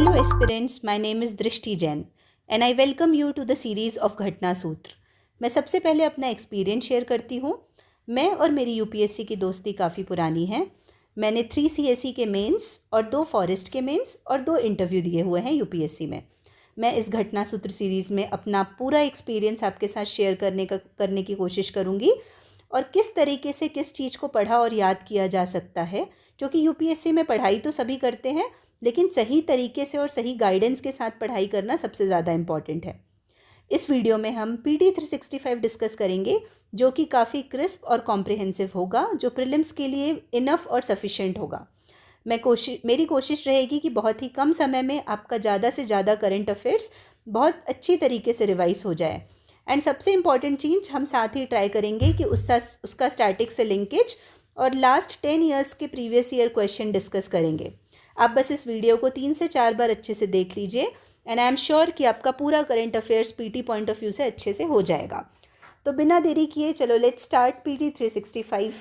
Hello aspirants, my name is Drishti Jain and I welcome you to the series of घटना सूत्र। मैं सबसे पहले अपना एक्सपीरियंस शेयर करती हूँ। मैं और मेरी यूपीएससी की दोस्ती काफ़ी पुरानी है। मैंने 3 सीएसई के मेंस और 2 फॉरेस्ट के मेंस और 2 इंटरव्यू दिए हुए हैं यूपीएससी में। मैं इस घटना सूत्र सीरीज़ में अपना पूरा एक्सपीरियंस आपके साथ शेयर करने की कोशिश करूँगी और किस तरीके से किस चीज़ को पढ़ा और याद किया जा सकता है, क्योंकि यूपीएससी में पढ़ाई तो सभी करते हैं लेकिन सही तरीके से और सही गाइडेंस के साथ पढ़ाई करना सबसे ज़्यादा इम्पॉर्टेंट है। इस वीडियो में हम पीटी 365 डिस्कस करेंगे जो कि काफ़ी क्रिस्प और कॉम्प्रिहेंसिव होगा, जो प्रीलिम्स के लिए इनफ और सफिशेंट होगा। मेरी कोशिश रहेगी कि बहुत ही कम समय में आपका ज़्यादा से ज़्यादा करंट अफेयर्स बहुत अच्छी तरीके से रिवाइज हो जाए। एंड सबसे इम्पॉर्टेंट चीज़ हम साथ ही ट्राई करेंगे कि उसका स्टैटिक से लिंकेज और लास्ट 10 ईयर्स के प्रीवियस ईयर क्वेश्चन डिस्कस करेंगे। आप बस इस वीडियो को 3 से 4 बार अच्छे से देख लीजिए एंड आई एम श्योर कि आपका पूरा current affairs PT point of view से अच्छे से हो जाएगा। तो बिना देरी किए चलो लेट्स स्टार्ट पीटी 365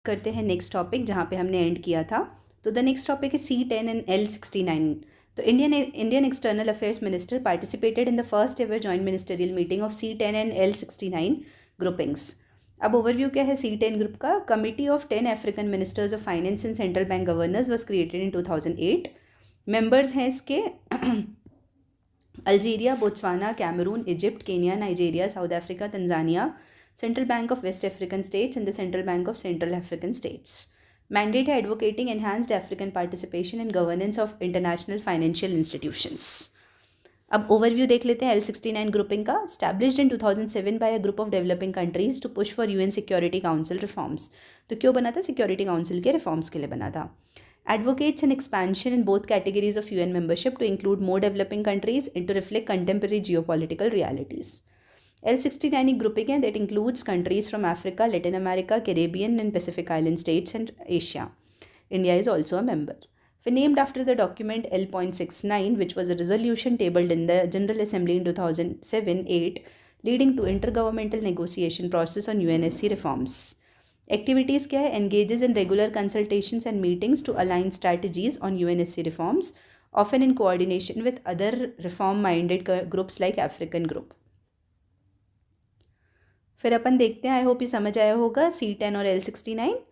करते हैं नेक्स्ट टॉपिक जहाँ पे हमने एंड किया था। तो द नेक्स्ट टॉपिक है C10 एंड L69। तो Indian external affairs minister participated in the first ever joint ministerial meeting of C10 and L69 groupings. अब ओवरव्यू क्या है C10 ग्रुप का। Committee of 10 African ministers of finance and central bank governors was created in 2008। Members हैं इसके Algeria, Botswana, Cameroon, Egypt, Kenya, Nigeria, South Africa, Tanzania, Central Bank of West African States and the Central Bank of Central African States. Mandate है advocating enhanced African participation in governance of international financial institutions. अब overview देख लेते हैं L69 grouping का। Established in 2007 by a group of developing countries to push for UN Security Council reforms. तो क्यों बना था? सिक्योरिटी काउंसिल के रिफॉर्म्स के लिए बना था। Advocates an expansion in both categories of UN membership to include more developing countries and to reflect contemporary geopolitical realities. L69 एक grouping है that includes countries from Africa, Latin America, Caribbean and Pacific Island states and Asia. India is also a member. Named after the document L.69, which was a resolution tabled in the General Assembly in 2007-8, leading to intergovernmental negotiation process on UNSC reforms. Activities क्या है? Engages in regular consultations and meetings to align strategies on UNSC reforms, often in coordination with other reform-minded groups like African Group. फिर अपन देखते हैं, I hope ये समझ आया होगा C10 और L69।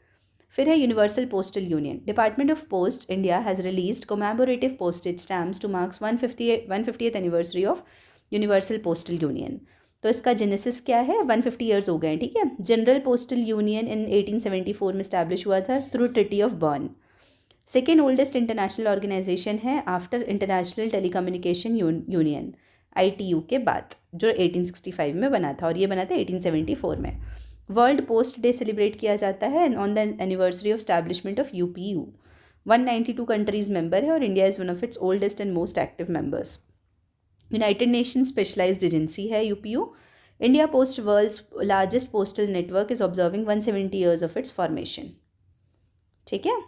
फिर है universal postal union. Department of post India has released commemorative postage stamps two marks 150th anniversary of universal postal union. तो इसका जेनेसिस क्या है? 150 ईयर्स हो गए हैं, ठीक है। जनरल पोस्टल यूनियन इन 1874 में स्टैब्लिश हुआ था through treaty of Bern. Second oldest international organisation है after international telecommunication union ITU के बाद, जो 1865 में बना था और ये बना था 1874 में। वर्ल्ड पोस्ट डे सेलिब्रेट किया जाता है on the anniversary of establishment of UPU। 192 countries member है और India is one of its oldest and most active members. United Nation specialised agency है UPU। India Post world's largest postal network is observing 170 years of its formation, ठीक है।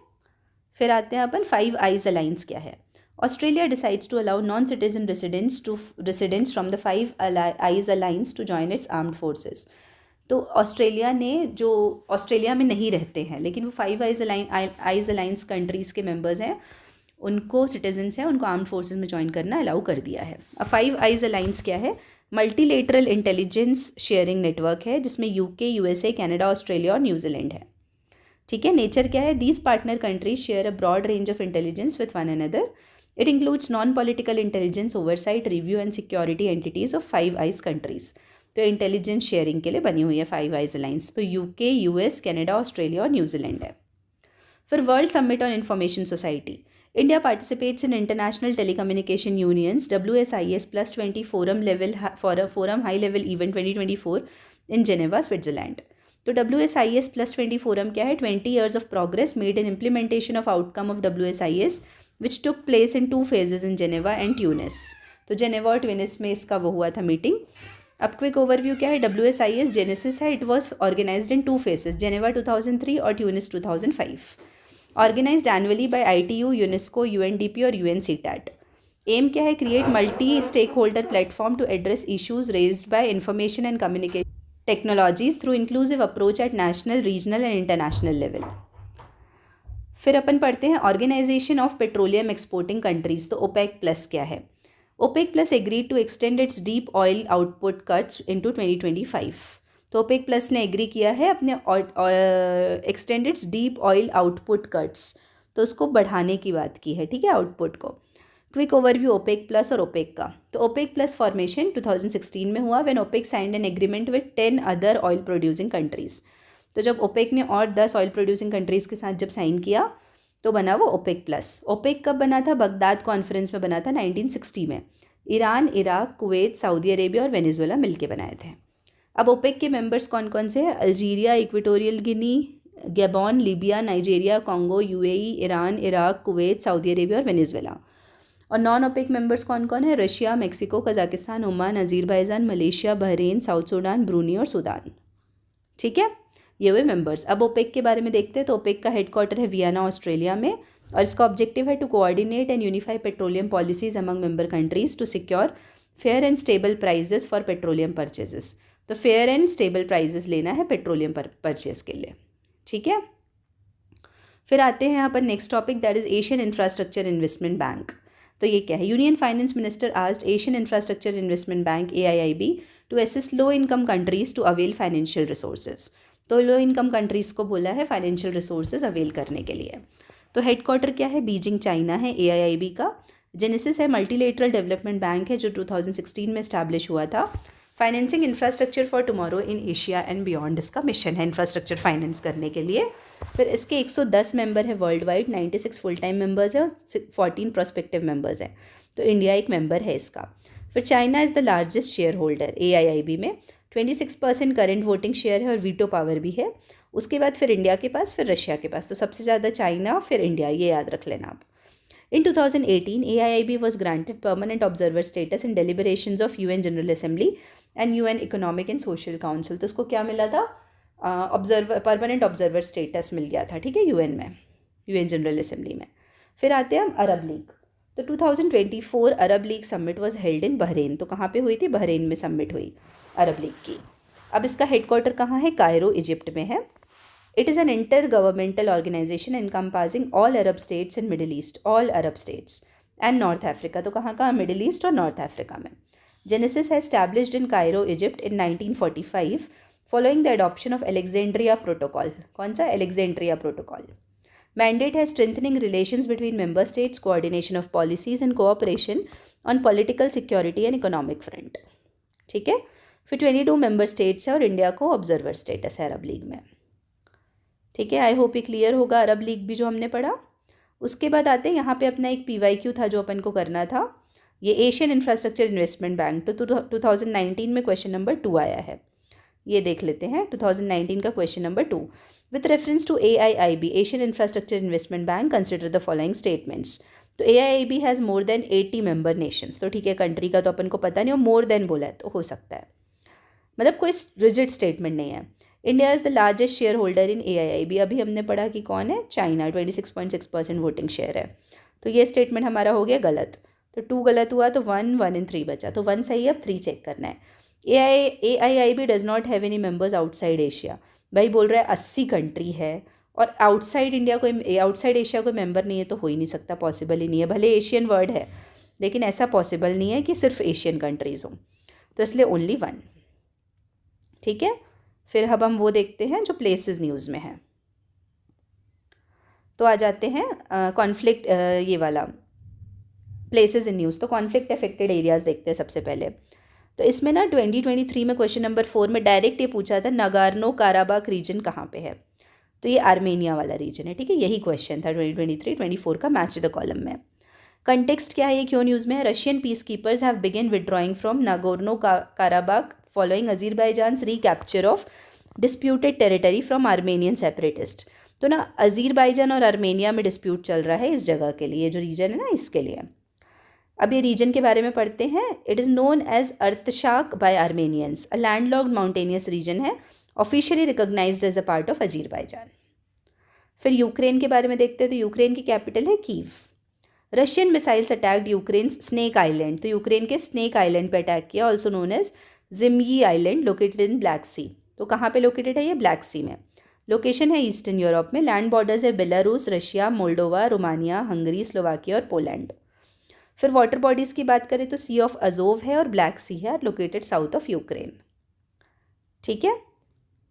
फिर आते हैं अपन 5 eyes Alliance क्या है। Australia decides to allow non citizen residents from the 5 eyes Alliance to join its armed forces. तो Australia ने, जो ऑस्ट्रेलिया में नहीं रहते हैं लेकिन वो 5 आइज अलाइंस कंट्रीज़ के मेंबर्स हैं, उनको सिटीजन्स हैं, उनको आर्म्ड फोर्सेस में ज्वाइन करना अलाउ कर दिया है। अब 5 आइज अलाइंस क्या है? मल्टीलेटरल इंटेलिजेंस शेयरिंग नेटवर्क है जिसमें UK, USA, कनाडा, ऑस्ट्रेलिया और न्यूजीलैंड है, ठीक है। नेचर क्या है? These partner countries share a broad range of intelligence with one another. It includes non political intelligence, oversight, review and security entities of 5 eyes countries. तो intelligence sharing के लिए बनी हुई है 5 आइज अलाइंस। तो UK, US, कनाडा, ऑस्ट्रेलिया और New Zealand है। फिर world summit on information society. India participates in international telecommunication unions WSIS+20 forum high level event 2024 in Geneva, Switzerland. तो WSIS+20 फोरम क्या है? 20 years of progress made in implementation of outcome of WSIS which took place in 2 phases in Geneva and Tunis. तो Geneva और Tunis में इसका वो हुआ था मीटिंग। अब क्विक ओवरव्यू क्या है? WSIS जेनेसिस है, it was organised in 2 phases, Geneva 2003 और Tunis 2005। Organised annually by ITU, UNESCO, UNDP और UNCTAD। एम क्या है? Create multi stakeholder platform to address issues raised by information and communication technologies through inclusive approach at national, regional and international level. फिर अपन पढ़ते हैं organisation of petroleum exporting countries. तो OPEC plus क्या है? OPEC plus agreed to extend it's deep oil output cuts into 2025। तो OPEC plus ने agree किया है अपने extend it's deep oil output cuts, तो उसको बढ़ाने की बात की है, ठीक है, आउटपुट को। क्विक ओवरव्यू ओपेक प्लस और ओपेक का। तो ओपेक प्लस फॉर्मेशन 2016 में हुआ when OPEC signed an agreement with 10 other oil producing countries. तो जब ओपेक ने और 10 ऑयल प्रोड्यूसिंग कंट्रीज़ के साथ जब साइन किया तो बना वो ओपेक प्लस। ओपेक कब बना था? बगदाद कॉन्फ्रेंस में बना था 1960 में। Iran, Iraq, Kuwait, Saudi Arabia और वेनेजुएला मिलके बनाए थे। अब ओपेक के मेंबर्स कौन कौन से हैं? Algeria, Equatorial Guinea, Gabon, Libya, Nigeria, Congo, UAE, Iran, Iraq, Kuwait, Saudi Arabia और वेनेजुएला। और नॉन ओपेक मेंबर्स कौन कौन है? Russia, Mexico, Kazakhstan, Oman, Azerbaijan, Malaysia, Bahrain, south Sudan, Bruny और सूडान। ठीक है, ये हुए मेंबर्स। अब ओपेक के बारे में देखते हैं। तो ओपेक का हेडक्वार्टर है वियना, ऑस्ट्रेलिया में, और इसका ऑब्जेक्टिव है to coordinate and unify petroleum policies among member countries to secure fair and stable prices for petroleum purchases. तो फेयर एंड स्टेबल प्राइजेस लेना है पेट्रोलियम परचेज के लिए, ठीक है। फिर आते हैं अपन next topic, that is Asian infrastructure investment bank. तो ये क्या है? Union finance minister asked Asian infrastructure investment bank AIIB to assist low income countries to avail financial resources. तो लो इनकम कंट्रीज़ को बोला है फाइनेंशियल रिसोर्सेज अवेल करने के लिए। तो हेडक्वार्टर क्या है? बीजिंग, चाइना है AIIB का। जेनेसिस है मल्टीलेटरल डेवलपमेंट बैंक है जो 2016 में इस्टेब्लिश हुआ था। Financing infrastructure for tomorrow in Asia and beyond इसका मिशन है, इंफ्रास्ट्रक्चर फाइनेंस करने के लिए। फिर इसके 110 मेंबर है world wide, 96 full time members है और 14 प्रोस्पेक्टिव मेंबर्स हैं। तो इंडिया एक मेंबर है इसका। फिर China is the largest share holder AIIB में, 26% करेंट वोटिंग शेयर है और वीटो पावर भी है। उसके बाद फिर इंडिया के पास, फिर रशिया के पास। तो सबसे ज़्यादा चाइना, फिर इंडिया, ये याद रख लेना आप। In 2018, AIIB was granted permanent observer status in deliberations of UN General Assembly and UN Economic and Social Council। तो उसको क्या मिला था? परमानेंट ऑब्जर्वर स्टेटस मिल गया था, ठीक है, UN में, UN जनरल असेंबली में। फिर आते हैं हम अरब लीग। तो 2024 Arab League summit was held in Bahrain. तो कहाँ पे हुई थी? बहरेन में समिट हुई अरब लीग की। अब इसका हेडक्वार्टर कहाँ है? कायरो, इजिप्ट में है। It is an intergovernmental organization encompassing all Arab states in Middle East, all Arab states and North Africa। तो कहाँ कहाँ? मिडिल ईस्ट और नॉर्थ अफ्रीका में। जेनेसिस है established in Cairo, Egypt in 1945 following the adoption of Alexandria Protocol। कौन सा? Alexandria Protocol। Mandate है strengthening relations between member states, coordination of policies and cooperation on political, security and economic front। ठीक है। फिर 22 member states है और India को observer status है अरब लीग में। ठीक है, आई होप ये क्लियर होगा अरब लीग भी जो हमने पढ़ा। उसके बाद आते हैं यहाँ पे अपना एक PYQ था जो अपन को करना था, ये एशियन इंफ्रास्ट्रक्चर इन्वेस्टमेंट बैंक। तो 2019 में क्वेश्चन नंबर 2 आया है, ये देख लेते हैं। 2019 का question number 2, with reference to AIIB Asian infrastructure investment bank consider the following statements. तो AIIB has more than 80 member nations. तो ठीक है, कंट्री का तो अपन को पता नहीं, और मोर देन बोला है तो हो सकता है, मतलब कोई रिजिड स्टेटमेंट नहीं है। India is the largest share holder in AIIB। अभी हमने पढ़ा कि कौन है? चाइना, 26.6% वोटिंग शेयर है। तो ये स्टेटमेंट हमारा हो गया गलत। तो 2 गलत हुआ, तो 1, 1 and 3 बचा। तो 1 सही है, अब 3 चेक करना है। AIIB does not have any members outside Asia. भाई बोल रहा है 80 कंट्री है और आउटसाइड इंडिया कोई, आउटसाइड एशिया कोई मेंबर नहीं है, तो हो ही नहीं सकता, पॉसिबल ही नहीं है। भले एशियन वर्ड है लेकिन ऐसा पॉसिबल नहीं है कि सिर्फ एशियन कंट्रीज़ हों, तो इसलिए ओनली 1। ठीक है, फिर अब हम वो देखते हैं जो प्लेसेस न्यूज़ में है। तो आ जाते हैं कॉन्फ्लिक्ट, ये वाला प्लेसेस इन न्यूज़। तो कॉन्फ्लिक्ट अफेक्टेड एरियाज़ देखते हैं सबसे पहले। तो इसमें ना 2023 में क्वेश्चन नंबर 4 में डायरेक्ट ये पूछा था नगार्नो काराबाख रीजन कहाँ पे है। तो ये आर्मेनिया वाला रीजन है, ठीक है, यही क्वेश्चन था 2023-24 का मैच द कॉलम में। कंटेक्स्ट क्या है, ये क्यों न्यूज़ में है? Russian peacekeepers have begin withdrawing from Nagorno Karabakh following Azerbaijan's recapture of disputed territory from Armenian separatist. तो ना अज़रबैजान और आर्मेनिया में डिस्प्यूट चल रहा है इस जगह के लिए, जो रीजन है ना, इसके लिए। अब ये रीजन के बारे में पढ़ते हैं। It is known as Artsakh by Armenians, a landlocked mountainous region है, officially recognised as a part of Azerbaijan. फिर यूक्रेन के बारे में देखते हैं। तो यूक्रेन की कैपिटल है Kyiv. Russian missiles attacked Ukraine Snake Island. तो यूक्रेन के स्नेक आइलैंड पे अटैक किया, also known as Zmiinyi Island, located in Black Sea. तो कहाँ पे लोकेटेड है ये? ब्लैक सी में। लोकेशन है ईस्टर्न यूरोप में। लैंड बॉर्डर्स है Belarus, Russia, Moldova, Romania, Hungary, Slovakia और पोलैंड। फिर वाटर बॉडीज़ की बात करें तो सी ऑफ अजोव है और ब्लैक सी है, लोकेटेड साउथ ऑफ यूक्रेन। ठीक है,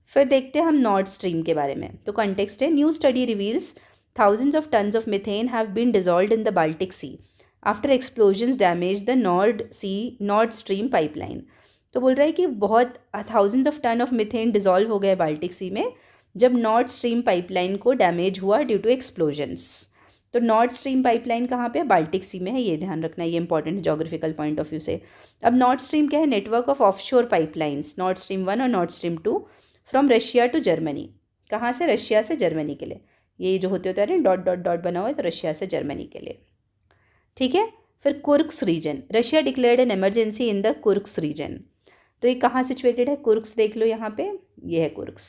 फिर देखते हैं हम नॉर्थ स्ट्रीम के बारे में। तो कॉन्टेक्स्ट है, new study reveals thousands of tons of methane have been dissolved in the Baltic Sea after explosions damaged the Nord Stream pipeline। तो बोल रहा है कि बहुत thousands of ton of methane dissolve हो गए बाल्टिक सी में जब नॉर्थ स्ट्रीम पाइपलाइन को डैमेज हुआ ड्यू टू एक्सप्लोजन्स। तो नॉर्थ स्ट्रीम पाइपलाइन कहाँ पे है? बाल्टिक सी में है, ये ध्यान रखना, ये इंपॉर्टेंट है जोग्राफिकल पॉइंट ऑफ व्यू से। अब नॉर्थ स्ट्रीम क्या है? Network of offshore pipelines, north stream 1 और north stream 2 from Russia to Germany. कहाँ से? रशिया से जर्मनी के लिए। ये जो होते हैं डॉट डॉट डॉट बना हुआ है, तो रशिया से जर्मनी के लिए। ठीक है, फिर Kursk region, Russia declared an emergency in the Kursk region. तो ये कहाँ सिचुएटेड है? कुर्क्स देख लो यहाँ पे, ये है Kursk.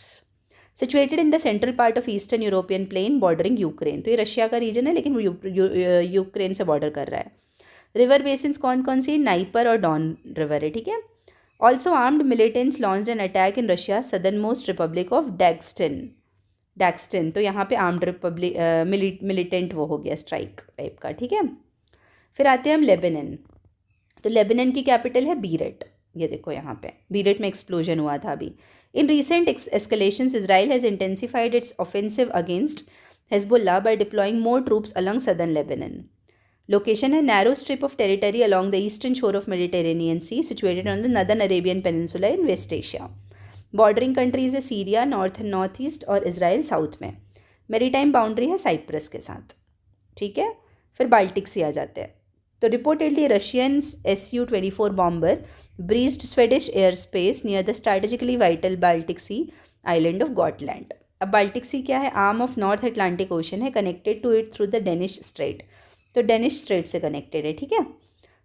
Situated in the central part of eastern European plain bordering Ukraine. तो ये रशिया का रीजन है लेकिन यूक्रेन से बॉर्डर कर रहा है। रिवर बेसिन्स कौन कौन सी? नाइपर और डॉन रिवर है। ठीक है, also armed militants launched an attack in Russia southernmost republic of Dagestan. तो यहाँ पे आर्म्ड रिपब्लिक मिलिटेंट वो हो गया, स्ट्राइक टाइप का। ठीक है, फिर आते हैं हम लेबनान। तो लेबनान की कैपिटल है बीरेट। ये देखो यहाँ पे बीरेट में एक्सप्लोजन हुआ था अभी। In recent escalations Israel has intensified its offensive against Hezbollah by deploying more troops along southern Lebanon. Location है narrow strip of territory along the eastern shore of Mediterranean sea situated on the northern Arabian peninsula in West Asia. Bordering countries है Syria north and north east और Israel south में। Maritime boundary है Cyprus के साथ। ठीक है, फिर Baltic सी आ जाते हैं। तो reportedly Russian Su-24 bomber breached Swedish air space near the strategically vital Baltic Sea island of Gotland. अब बाल्टिक सी क्या है? Arm of North Atlantic Ocean है, connected to it through the Danish strait. तो Danish strait से connected है। ठीक है,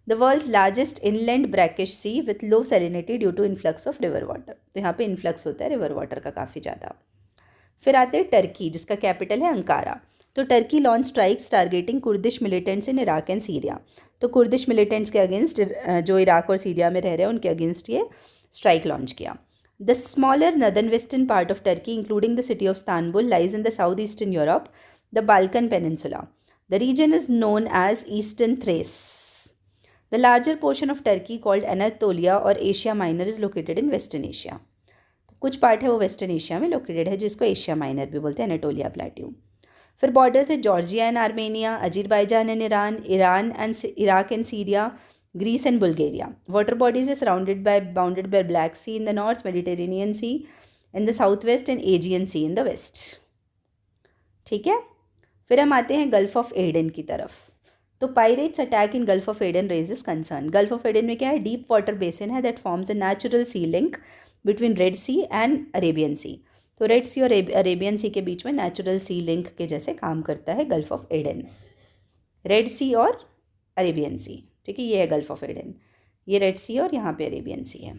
the world's largest inland brackish sea with low salinity due to influx of river water. तो यहाँ पे इन्फ्लक्स होता है रिवर वाटर का काफ़ी ज़्यादा। फिर आते हैं टर्की, जिसका कैपिटल है अंकारा। तो Turkey launch strikes targeting Kurdish militants in Iraq and Syria. तो कुर्दिश मिलिटेंट्स के अगेंस्ट, जो इराक और सीरिया में रह रहे हैं, उनके अगेंस्ट ये स्ट्राइक लॉन्च किया। The smaller northern western part of Turkey including the city of Istanbul lies in the south eastern Europe, the Balkan peninsula. The region is known as Eastern Thrace. The larger portion of Turkey called Anatolia और Asia minor is located in Western Asia। तो कुछ part है वो western Asia में located है, जिसको Asia minor भी बोलते हैं, एनाटोलिया प्लेट्यू। फिर बॉर्डर्स है Georgia and Armenia, Azerbaijan and Iran and Iraq and Syria, Greece and Bulgaria. Water bodies है bounded by Black Sea in the north, Mediterranean Sea in the south west and Aegean Sea in the west. ठीक है, फिर हम आते हैं gulf of Aiden की तरफ। तो pirates attack in Gulf of Aden raises concern. Gulf of Aden में क्या है? डीप वाटर बेसिन है that forms a natural sea link between Red Sea and Arabian Sea. तो रेड सी और अरेबियन सी के बीच में नेचुरल सी लिंक के जैसे काम करता है गल्फ ऑफ एडन, रेड सी और अरेबियन सी। ठीक है, ये है गल्फ ऑफ एडन, ये रेड सी और यहाँ पे अरेबियन सी है।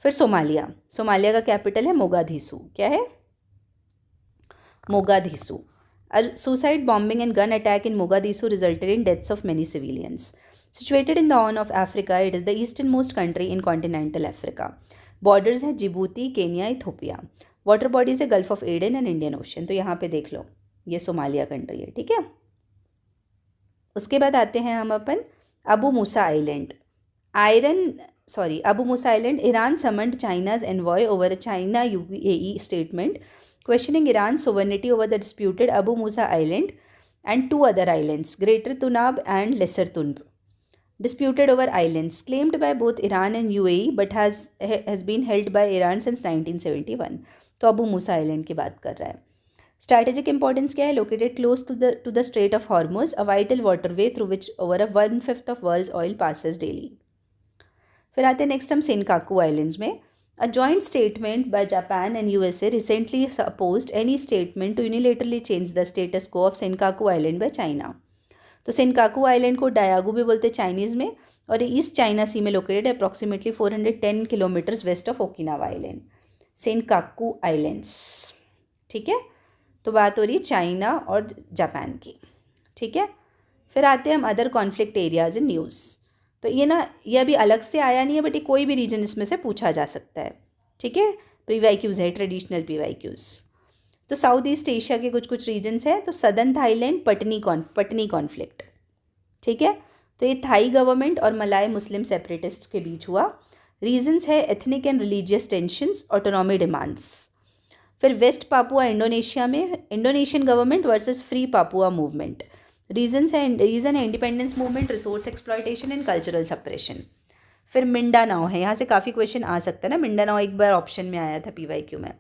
फिर सोमालिया, सोमालिया का कैपिटल है मोगादिशु। क्या है? Mogadishu. A suicide bombing and gun attack in Mogadishu resulted in deaths of many civilians. Situated in the Horn of Africa, it is the easternmost country in continental Africa. Borders है Djibouti, Kenya, Ethiopia. Water bodies है gulf of Aden and Indian ocean. तो यहाँ पे देख लो, ये Somalia country है। ठीक है, उसके बाद आते हैं हम अपन Abu Musa island. Abu Musa island, Iran summoned China's envoy over China UAE statement questioning Iran's sovereignty over the disputed Abu Musa Island and two other islands, Greater Tunab and Lesser Tunb. Disputed over islands claimed by both Iran and UAE but has been held by Iran since 1971. तो Abu Musa island की बात कर रहा है। Strategic importance क्या है? Located close to the strait of Hormuz, a vital waterway through which over 1/5 of world's oil passes daily. फिर आते हैं नेक्स्ट हम सेनकाकू आइलैंड्स में। A joint statement by Japan and USA recently opposed any statement to unilaterally change the status quo of Senkaku Island by China. तो Senkaku island को डायागू भी बोलते हैं चाइनीज़ में, और ईस्ट चाइना सी में लोकेटेड है, approximately 410 kilometres west of Okinawa island, Senkaku islands. ठीक है, तो बात हो रही है चाइना और जापान की। ठीक है, फिर आते हैं हम other conflict areas in news. तो ये अभी अलग से आया नहीं है, बट ये कोई भी रीजन इसमें से पूछा जा सकता है। ठीक है, PYQs है, ट्रेडिशनल PYQs। तो साउथ ईस्ट एशिया के कुछ कुछ रीजन्स हैं, तो सदर्न थाईलैंड पटनी कॉन्फ्लिक्ट, ठीक है। तो ये थाई गवर्नमेंट और मलाय मुस्लिम सेपरेटिस्ट्स के बीच हुआ। रीजन्स है ethnic and religious tensions, autonomy demands. फिर वेस्ट पापुआ इंडोनेशिया में Indonesian government versus free Papua movement. Region है independence movement, resource exploitation and cultural suppression. फिर मिंडानाओ है, यहाँ से काफ़ी क्वेश्चन आ सकता है ना, मिंडानाओ एक बार ऑप्शन में आया था PYQ में।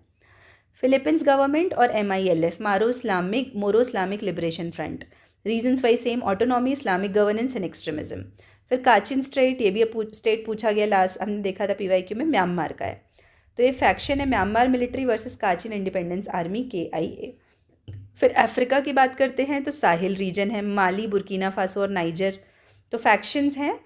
फिलीपींस गवर्नमेंट और MILF Moro Islamic liberation front. Reasons wise same, autonomy, Islamic governance and extremism. फिर काचिन स्टेट, ये भी स्टेट पूछा गया लास्ट हमने देखा था PYQ में, म्यांमार का है। तो ये फैक्शन है Myanmar military versus Kachin independence army KIA। फिर अफ्रीका की बात करते हैं तो साहिल रीजन है, माली, बुर्किना फासो और नाइजर। तो फैक्शंस हैं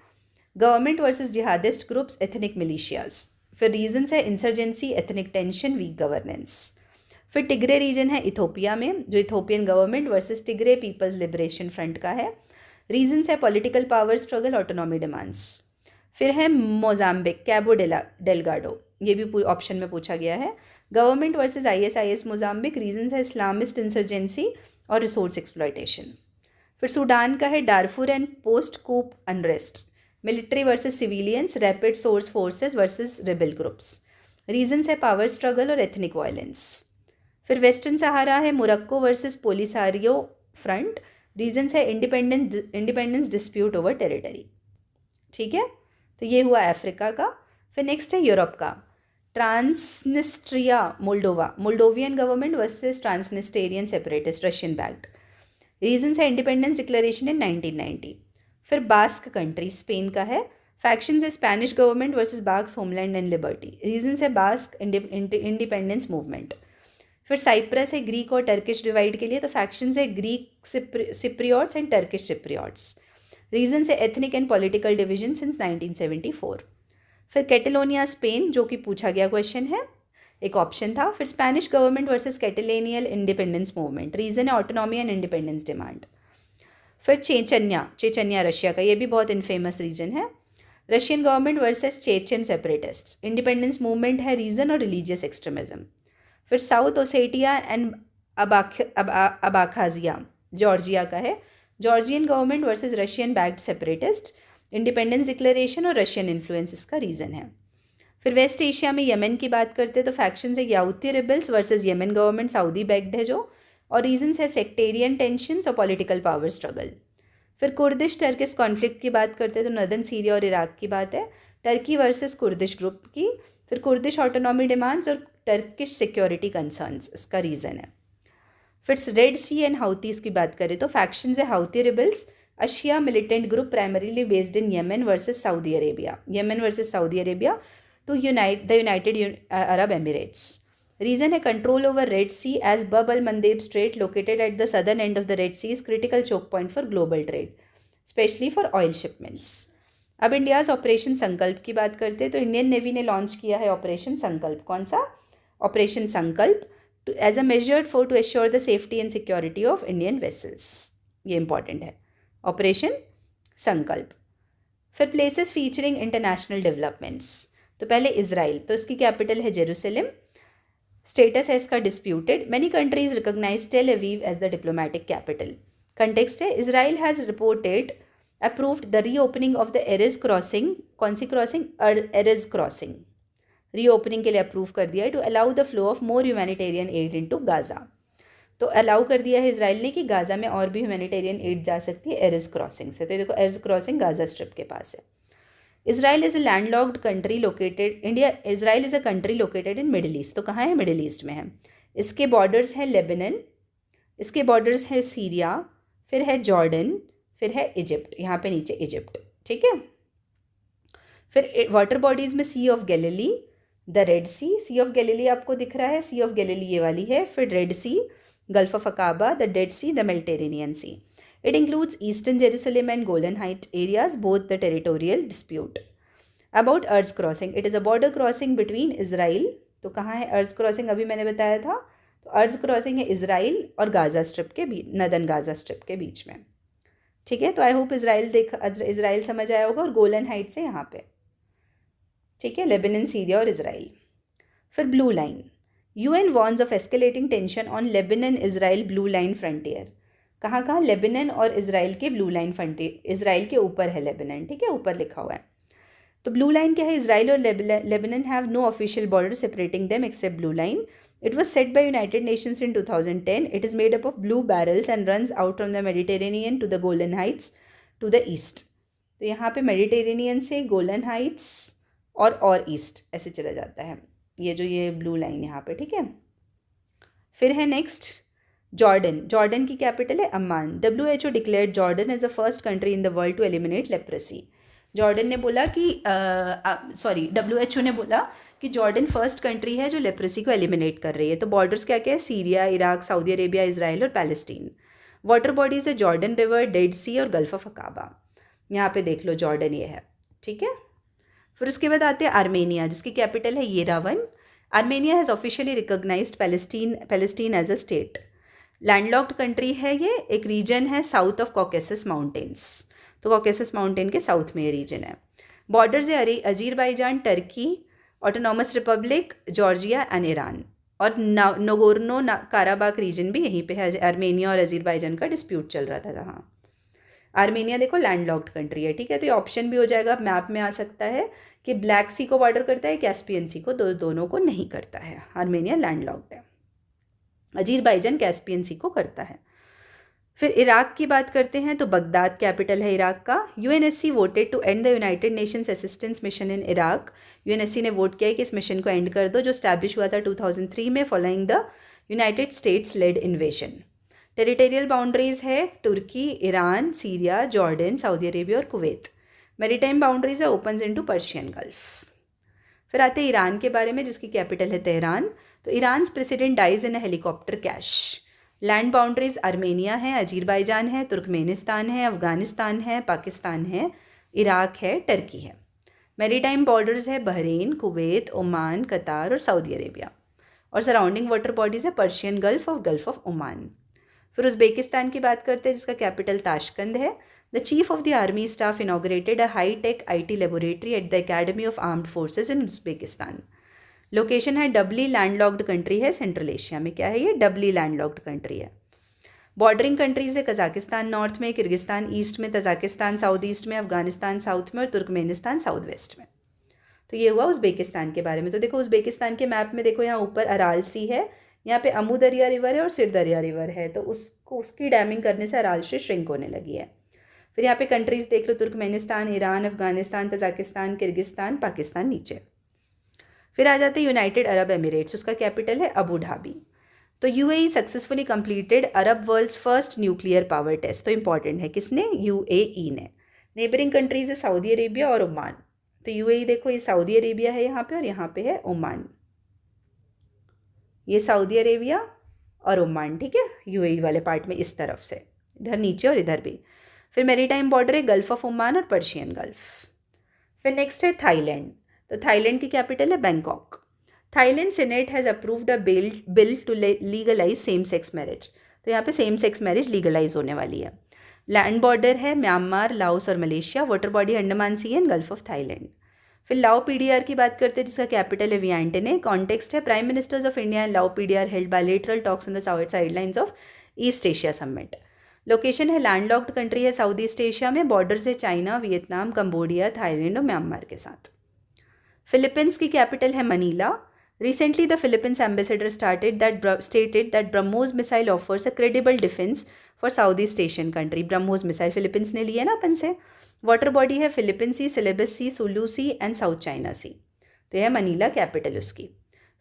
government versus jihadist groups, ethnic militias. फिर रीजन्स है insurgency, ethnic tension, weak governance. फिर टिग्रे रीजन है इथोपिया में, जो Ethiopian government versus Tigray people's liberation front का है। रीजन्स है political power struggle, autonomy demands. फिर है मोजाम्बिक, कैबो डेलगाडो, ये भी ऑप्शन में पूछा गया है। Government versus ISIS Mozambique. Reasons है इस्लामिस्ट इंसर्जेंसी और रिसोर्स एक्सप्लॉयटेशन। फिर सूडान का है Darfur and post coup unrest. Military versus civilians, rapid source forces versus rebel groups. Reasons है पावर स्ट्रगल और एथनिक वायलेंस। फिर वेस्टर्न सहारा है Morocco versus Polisario front. Reasons है independence dispute over territory, ठीक है। तो ये हुआ अफ्रीका का। फिर नेक्स्ट है यूरोप का, Transnistria Moldovian government versus Transnistrian separatist, Russian backed. Reasons है इंडिपेंडेंस डिक्लेरेशन इन 1990। फिर बास्क कंट्री, स्पेन का है। फैक्शंस है Spanish government versus Basque homeland and liberty. Reasons है बास्क इंडिपेंडेंस मूवमेंट। फिर साइप्रस है ग्रीक और टर्किश डिवाइड के लिए, तो फैक्शंस है Greek Cypriots and Turkish Cypriots. Reasons है ethnic and political division since 1974। फिर कैटेलोनिया स्पेन, जो कि पूछा गया क्वेश्चन है, एक ऑप्शन था। फिर Spanish government versus Catalonian independence movement. Region है ऑटोनॉमी एंड इंडिपेंडेंस डिमांड। फिर चेचन्या रशिया का, ये भी बहुत इनफेमस रीजन है। Russian government versus Chechen separatist, independence movement है, रीजन और रिलीजियस एक्सट्रीमिज्म। फिर south Ossetia and Abkhazia Georgia का है। Georgian government versus Russian backed separatist, independence declaration और रशियन इन्फ्लुएंस इसका रीज़न है। फिर वेस्ट एशिया में यमन की बात करते हैं तो फैक्शन है Houthi rebels versus Yemen government, Saudi backed है जो, और रीजन्स है सेक्टेरियन टेंशंस और पॉलिटिकल पावर स्ट्रगल। फिर कुर्दिश टर्किश कॉन्फ्लिक्ट की बात करते हैं तो नदन सीरिया और इराक की बात है, टर्की वर्सेस कुर्दिश ग्रुप की। फिर कुर्दिश ऑटोनॉमी डिमांड्स और टर्किश सिक्योरिटी कंसर्न्स इसका रीज़न है। फिर रेड सी एंड हाउतीज़ की बात करें तो फैक्शंस है Houthi rebels, a Shia militant group primarily based in Yemen versus Saudi Arabia to unite the United Arab Emirates. Region है control over red sea as Bab al Mandeb strait located at the southern end of the red sea is critical choke point for global trade, especially for oil shipments. अब India's operation Sankalp की बात करते हैं तो Indian navy ने launch किया है operation संकल्प। कौन सा? Operation Sankalp, as a measured for to assure the safety and security of Indian vessels. ये इंपॉर्टेंट है, ऑपरेशन संकल्प। फिर प्लेसेस फीचरिंग इंटरनेशनल डेवलपमेंट्स, तो पहले इजराइल, तो इसकी कैपिटल है जेरूसलम। स्टेटस है इसका disputed, many countries recognize Tel Aviv as the diplomatic capital. Context है Israel has reported approved the reopening of the Erez crossing. कौन सी क्रॉसिंग? एरेज क्रॉसिंग रीओपनिंग के लिए अप्रूव कर दिया है to allow the flow of more humanitarian aid into Gaza. तो अलाउ कर दिया है इसराइल ने कि गाजा में और भी ह्यूमैनिटेरियन एड जा सकती है एरेज क्रॉसिंग से। तो ये देखो एरेज क्रॉसिंग गाजा स्ट्रिप के पास है। Israel is a landlocked country located Israel is a country located in middle east. तो कहाँ है? मिडिल ईस्ट में है। इसके बॉर्डर्स है लेबनन, इसके बॉर्डर्स है सीरिया, फिर है जॉर्डन, फिर है इजिप्ट, यहाँ पे नीचे इजिप्ट, ठीक है। फिर वाटर बॉडीज़ में sea of Galilee, the red sea of Galilee आपको दिख रहा है, सी ऑफ गैलिली ये वाली है। फिर red sea, gulf of Aqaba, the dead sea, the Mediterranean sea. It includes eastern Jerusalem and Golan Heights areas, both the territorial dispute. About Erz crossing, it is a border crossing between Israel, तो कहाँ है अर्ज crossing? अभी मैंने बताया था, तो अर्ज क्रॉसिंग है इजराइल और गाजा स्ट्रिप के बीच, नदन गाजा स्ट्रिप के बीच में, ठीक है। तो आई होप इजराइल समझ आया होगा, और गोलन हाइट से यहाँ पे, ठीक है, लेबनन, सीरिया और इजराइल। फिर blue line, UN warns of escalating tension on Lebanon Israel blue line frontier. कहाँ कहाँ? लेबनान और इसराइल के ब्लू लाइन फ्रंटियर, इसराइल के ऊपर है लेबनान, ठीक है, ऊपर लिखा हुआ है। तो ब्लू लाइन क्या है? इसराइल और Lebanon have no official border separating them except blue line. It was set by United Nations in 2010. It is made up of blue barrels and runs out from the Mediterranean to the Golan Heights to the east. तो यहाँ पे Mediterranean से Golan Heights और east ऐसे चला जाता है ये जो ये ब्लू लाइन यहाँ पे, ठीक है। फिर है नेक्स्ट जॉर्डन. जॉर्डन की कैपिटल है Amman. WHO declared Jordan as the first country in the world to eliminate leprosy. Jordan ने बोला कि WHO ने बोला कि जॉर्डन फर्स्ट कंट्री है जो लेप्रेसी को एलिमिनेट कर रही है. तो बॉर्डर्स क्या क्या है? Syria, Iraq, Saudi Arabia, Israel और पैलेस्टीन. वाटर बॉडीज़ है जॉर्डन रिवर, डेड सी और गल्फ ऑफ अकाबा. यहाँ पे देख लो जॉर्डन ये है, ठीक है। फिर उसके बाद आते हैं आर्मेनिया, जिसकी कैपिटल है Yerevan. Armenia has officially recognized Palestine as a state. Landlocked country है ये. एक रीजन है साउथ ऑफ कॉकेसस माउंटेन्स. तो कॉकेसस माउंटेन के साउथ में ये रीजन है. बॉर्डर्स है Azerbaijan, Turkey, autonomous republic, Georgia and Iran. और नगोर्नो काराबाक रीजन भी यहीं पे है. आर्मेनिया और अजीरबाईजान का डिस्प्यूट चल रहा था जहाँ. आर्मेनिया देखो लैंडलॉक्ड कंट्री है, ठीक है। तो ये ऑप्शन भी हो जाएगा, मैप में आ सकता है कि ब्लैक सी को बॉर्डर करता है, कैस्पियन सी को, दोनों को नहीं करता है. आर्मेनिया लैंडलॉक्ड है. अजीरबाईजान कैस्पियन सी को करता है. फिर इराक की बात करते हैं तो बगदाद कैपिटल है इराक का. UNSC voted to end the united nations assistance mission in Iraq. UNSC ने वोट किया है कि इस मिशन को एंड कर दो, जो स्टैब्लिश हुआ था 2003 में following the United States led invasion. Territorial boundaries है Turkey, Iran, Syria, Jordan, Saudi Arabia और कुवैत. मैरीटाइम बाउंड्रीज है ओपन्स इनटू पर्शियन गल्फ. फिर आते हैं ईरान के बारे में, जिसकी कैपिटल है तेहरान. तो Iran's president dies in a helicopter crash. Land boundaries Armenia है, अजीरबाईजान है, तुर्कमेनिस्तान है, अफगानिस्तान है, पाकिस्तान है, इराक है, टर्की है. मैरीटाइम बॉर्डर्स है बहरीन, कुवैत, ओमान, कतार और सऊदी अरेबिया. और सराउंडिंग वाटर बॉडीज़ है पर्शियन गल्फ और गल्फ ऑफ ओमान. फिर उज़्बेकिस्तान की बात करते हैं, जिसका कैपिटल ताशकंद है. The chief of the army staff inaugurated a high tech IT laboratory at the academy of armed forces in Uzbekistan. Location है डबली लैंडलॉक्ड कंट्री है सेंट्रल एशिया में. क्या है ये? डबली लैंडलॉक्ड कंट्री है. बॉर्डरिंग कंट्रीज है Kazakhstan north में, Kyrgyzstan east में, तजाकिस्तान साउथ ईस्ट में, अफगानिस्तान साउथ में और तुर्कमेनिस्तान साउथ वेस्ट में. तो ये हुआ उज़्बेकिस्तान के बारे में. तो देखो उज़्बेकिस्तान के मैप में देखो, यहाँ ऊपर अराल सी है, यहाँ पे अमू दरिया रिवर है और सिर दरिया रिवर है. तो उसकी डैमिंग करने से अराल से श्रिंक होने लगी है. फिर यहाँ पे कंट्रीज देख लो, Turkmenistan, Iran, Afghanistan, Tajikistan, Kyrgyzstan, Pakistan नीचे. फिर आ जाते हैं यूनाइटेड अरब एमिरेट्स. उसका कैपिटल है अबू धाबी. तो UAE successfully completed Arab world's first nuclear power test. तो इंपॉर्टेंट है, किसने? UAE ने. नेबरिंग कंट्रीज है सऊदी अरेबिया और ओमान. तो UAE देखो, ये सऊदी अरेबिया है यहाँ पे और यहाँ पे है ओमान. ये सऊदी अरेबिया और ओमान, ठीक है, UAE वाले पार्ट में इस तरफ से, इधर नीचे और इधर भी. फिर मैरीटाइम बॉर्डर है गल्फ ऑफ ओमान और पर्शियन गल्फ. फिर नेक्स्ट है थाईलैंड. तो थाईलैंड की कैपिटल है Bangkok. Thailand senate has approved a bill to legalise same sex marriage. तो यहाँ पे सेम सेक्स मैरिज लीगलाइज होने वाली है. लैंड बॉर्डर है म्यांमार, लाओस और Malaysia. Water body Andaman sea and gulf of Thailand. फिर लाओ PDR की बात करते हैं, जिसका कैपिटल है वियंटने. कॉन्टेक्स्ट है prime ministers of India and लाओ PDR held bilateral talks on the sidelines of east Asia summit. Location है लैंडलॉक्ड कंट्री है साउथ ईस्ट एशिया में. बॉर्डर्स है चाइना, वियतनाम, कंबोडिया, थाईलैंड और म्यांमार के साथ. फिलीपींस की कैपिटल है Manila. Recently, the Philippines ambassador stated that BrahMos missile offers a credible defense for Southeast Asian country. BrahMos missile Philippines ने लिया ना अपन से. वाटर बॉडी है Philippine sea, Celebes sea, Sulu sea and south China sea. तो यह Manila capital उसकी.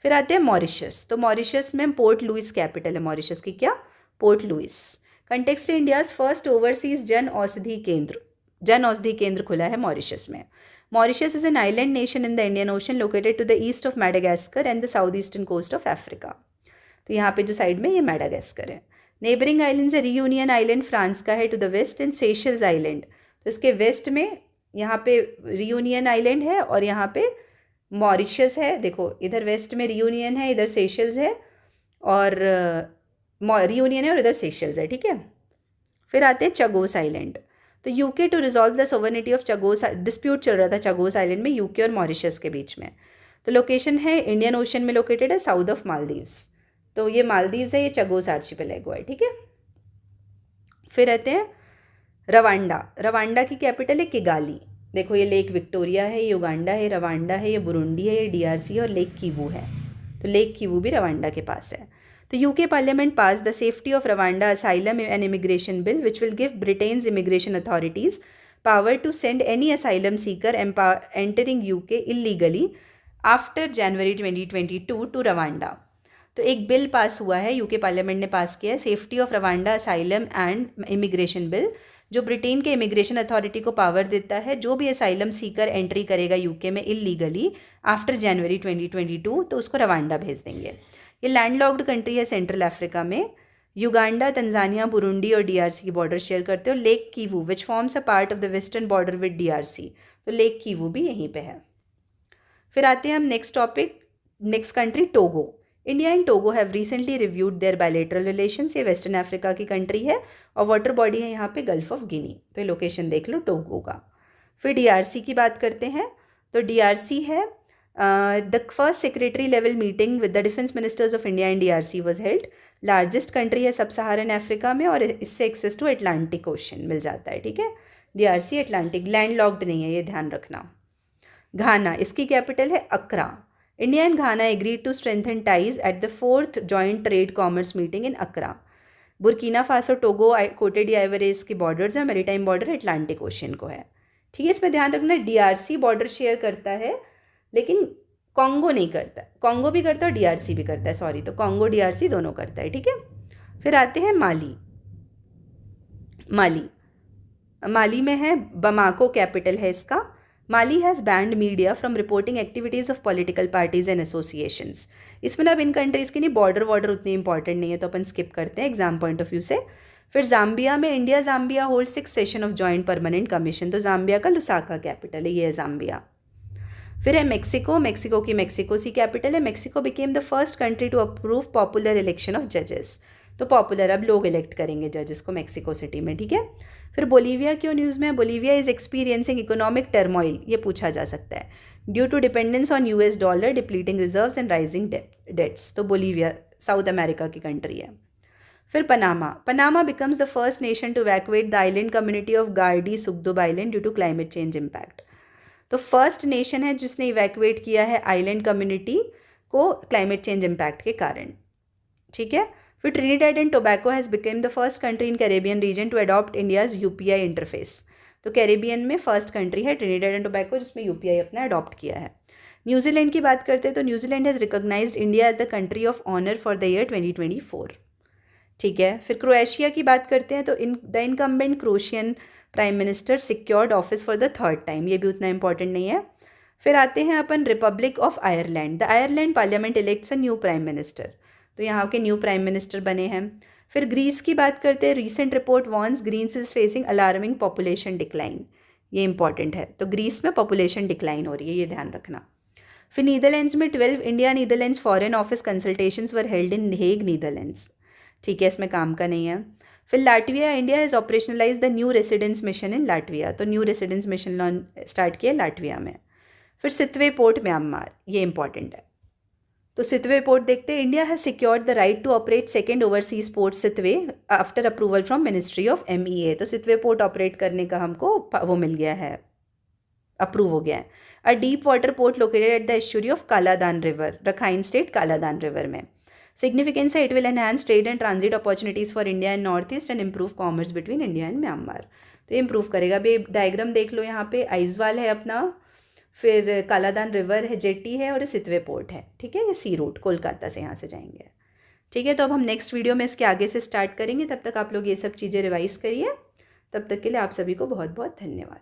फिर आते हैं मॉरिशस. तो मॉरिशस में पोर्ट लुइस कैपिटल है. मॉरिशस की क्या? Port Louis. Context India's first overseas Jan Aushadhi केंद्र खुला है मॉरिशस में. Mauritius is an island nation in the Indian Ocean located to the east of Madagascar and the southeastern coast of Africa. तो यहाँ पे जो साइड में ये मैडागास्कर है. नेबरिंग आइलैंड्स है रियूनियन आइलैंड फ्रांस का है to the west and Seychelles island. तो इसके वेस्ट में यहाँ पे रियूनियन आइलैंड है और यहाँ पे मॉरिशस है. देखो इधर वेस्ट में रियूनियन है, इधर सेशल्स है, और रियूनियन है और इधर सेशल्स है, ठीक है. फिर आते हैं चगोस आइलैंड. तो UK to resolve the sovereignty of Chagos, dispute चल रहा था चगोस आइलैंड में UK और मॉरिशस के बीच में. तो लोकेशन है इंडियन ओशन में लोकेटेड है, साउथ ऑफ मालदीव्स। तो ये मालदीव्स है, ये चगोस आर्चिपेलागो है, ठीक है। फिर रहते हैं रवांडा। रवांडा की कैपिटल है किगाली। देखो ये लेक विक्टोरिया है, ये युगांडा है, रवांडा है, ये बुरुंडी है, ये डीआरसी है और लेक कीवू है। तो लेक कीवू भी रवांडा के पास है। तो UK parliament pass the safety of Rwanda asylum and immigration bill which will give Britain's immigration authorities power to send any asylum seeker entering UK illegally after January 2022 to Rwanda. तो एक bill pass हुआ है, UK parliament ने पास किया है, safety of Rwanda asylum and immigration bill, जो Britain के immigration authority को पावर देता है जो भी असाइलम सीकर एंट्री करेगा यूके में इलीगली आफ्टर जनवरी 2022 तो उसको रवांडा भेज देंगे। ये लैंडलॉक्ड कंट्री है सेंट्रल अफ्रीका में। युगांडा, तंजानिया, बुरुंडी और डीआरसी की बॉर्डर शेयर करते हैं। और lake Kivu which forms a part of the western border with DRC, तो लेक कीवू भी यहीं पे है। फिर आते हैं हम next topic, next country Togo. India and Togo have recently reviewed their bilateral relations. ये वेस्टर्न अफ्रीका की कंट्री है और वाटर बॉडी है यहाँ पे गल्फ ऑफ गिनी। तो ये लोकेशन देख लो टोगो का। फिर डीआरसी की बात करते हैं। तो डीआरसी है the first secretary level meeting with the defence ministers of India and DRC was held. Largest country है सब सहारन अफ्रीका में और इससे एक्सेस टू अटलांटिक ओशन मिल जाता है, ठीक है। डीआरसी अटलांटिक, लैंड लॉक्ड नहीं है, ये ध्यान रखना। घाना, इसकी कैपिटल है अक्रा। India and Ghana agreed to strengthen ties at the 4th Joint Trade Commerce Meeting in Accra. Burkina Faso, Togo, कोटे डी आइवरेस की बॉर्डर्स है, मैरीटाइम बॉर्डर अटलांटिक ओशन को है, ठीक है। इसमें ध्यान रखना डीआरसी बॉर्डर शेयर करता है लेकिन कॉन्गो नहीं करता। कॉन्गो भी करता है और डीआरसी भी करता है, सॉरी, तो कॉन्गो डीआरसी दोनों करता है, ठीक है। फिर आते हैं माली। माली में है बमाको, कैपिटल है इसका। Mali has banned media from reporting activities of political parties and associations. इसमें अब इन कंट्रीज़ के लिए बॉर्डर उतनी इंपॉर्टेंट नहीं है तो अपन स्किप करते हैं एग्जाम पॉइंट ऑफ व्यू से। फिर जाम्बिया में India Zambia hold 6 session of joint permanent commission. तो जाम्बिया का लुसाका कैपिटल है, ये है जाम्बिया। फिर है मेक्सिको। मेक्सिको की मेक्सिको सी कैपिटल है। Mexico became the first country to approve popular election of जजेस। तो पॉपुलर, अब लोग इलेक्ट करेंगे जजेस को मेक्सिको सिटी में, ठीक है। फिर बोलीविया क्यों न्यूज़ में है? Bolivia is experiencing economic turmoil, ये पूछा जा सकता है, due to dependence on US dollar, depleting reserves and rising debts. तो बोलीविया साउथ अमेरिका की कंट्री है। फिर Panama becomes the first nation to evacuate the island community of Gardi Sugdub island due to climate change impact. तो first nation है जिसने evacuate किया है island community को क्लाइमेट चेंज इम्पैक्ट के कारण, ठीक है। फिर Trinidad and Tobago has become the first country in Caribbean region to adopt India's UPI interface. तो कैरेबियन में फर्स्ट कंट्री है ट्रिनिडेड एंड टोबैको जिसमें यूपीआई अपना अडॉप्ट किया है। न्यूजीलैंड की बात करते हैं तो New Zealand has recognised India as the country of honour for the year 2024, ठीक है। फिर क्रोएशिया की बात करते हैं तो the incumbent Croatian prime minister secured office for the third time, ये भी उतना इंपॉर्टेंट नहीं है। फिर आते हैं अपन republic of Ireland. The Ireland parliament elects a new prime minister, तो यहाँ के न्यू प्राइम मिनिस्टर बने हैं। फिर ग्रीस की बात करते हैं। Recent report warns Greece is facing alarming population decline, ये इंपॉर्टेंट है। तो ग्रीस में पॉपुलेशन डिक्लाइन हो रही है, ये ध्यान रखना। फिर नीदरलैंड्स में 12 India Netherlands foreign office consultations were held in Hague Netherlands, ठीक है, इसमें काम का नहीं है। फिर Latvia, India has operationalise the new residence mission in Latvia, तो न्यू रेसिडेंस मिशन स्टार्ट किया लाटविया में। फिर सितवे पोर्ट म्यांमार, ये इंपॉर्टेंट है। तो सितवे पोर्ट देखते हैं। India has secured the right to operate second overseas port Sittwe after approval from ministry of MEA। तो सितवे पोर्ट ऑपरेट करने का हमको वो मिल गया है, अप्रूव हो गया है। A deep water port located at the estuary of Kaladan river, Rakhine state Kaladan river में। सिग्निफिकेंस है, it will enhance trade and transit opportunities for India and north east and improve commerce between India and Myanmar. तो ये improve करेगा। अभी diagram देख लो, यहाँ पे आइजवाल है अपना, फिर कालादान रिवर है, जेटी है और सितवे पोर्ट है, ठीक है। ये सी रूट कोलकाता से यहाँ से जाएंगे, ठीक है। तो अब हम नेक्स्ट वीडियो में इसके आगे से स्टार्ट करेंगे, तब तक आप लोग ये सब चीज़ें रिवाइज़ करिए। तब तक के लिए आप सभी को बहुत बहुत धन्यवाद।